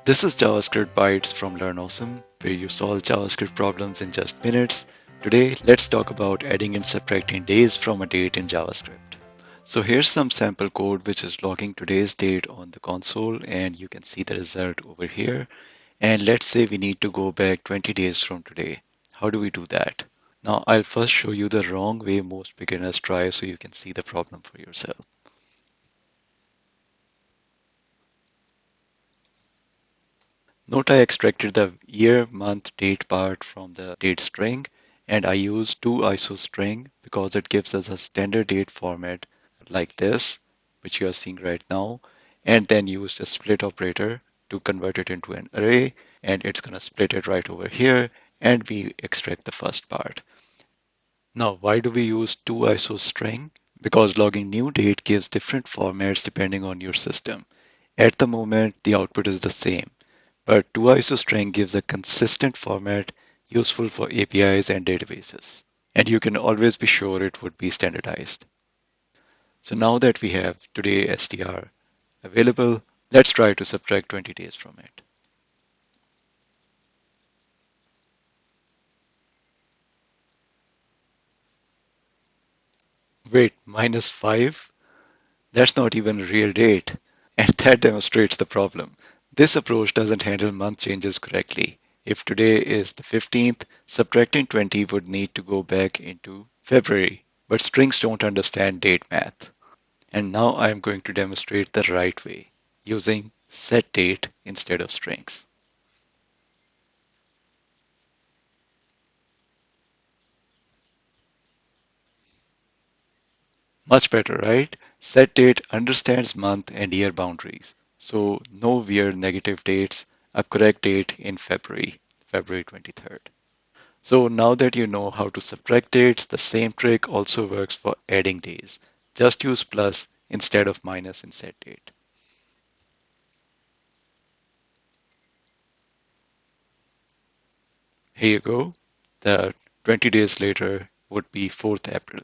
This is JavaScript Bytes from Learn Awesome, where you solve JavaScript problems in just minutes. Today, let's talk about adding and subtracting days from a date in JavaScript. So here's some sample code which is logging today's date on the console, and you can see the result over here. And let's say we need to go back 20 days from today. How do we do that? Now, I'll first show you the wrong way most beginners try so you can see the problem for yourself. Note I extracted the year, month, date part from the date string, and I used toISOString because it gives us a standard date format like this, which you are seeing right now, and then used a split operator to convert it into an array, and it's going to split it right over here, and we extract the first part. Now, why do we use toISOString? Because logging new date gives different formats depending on your system. At the moment, the output is the same. But toISOString gives a consistent format useful for APIs and databases. And you can always be sure it would be standardized. So now that we have today str available, let's try to subtract 20 days from it. Wait, -5? That's not even a real date. And that demonstrates the problem. This approach doesn't handle month changes correctly. If today is the 15th, subtracting 20 would need to go back into February. But strings don't understand date math. And now I'm going to demonstrate the right way, using setDate instead of strings. Much better, right? SetDate understands month and year boundaries. So no weird negative dates, a correct date in February, February 23rd. So now that you know how to subtract dates, the same trick also works for adding days. Just use plus instead of minus in setDate. Here you go. The 20 days later would be 4th April,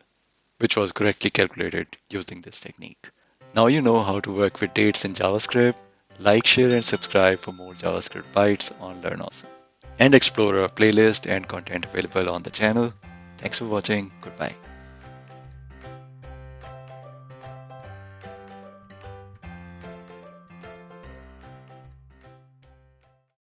which was correctly calculated using this technique. Now you know how to work with dates in JavaScript. Like, share, and subscribe for more JavaScript Bytes on Learn Awesome. And explore our playlist and content available on the channel. Thanks for watching. Goodbye.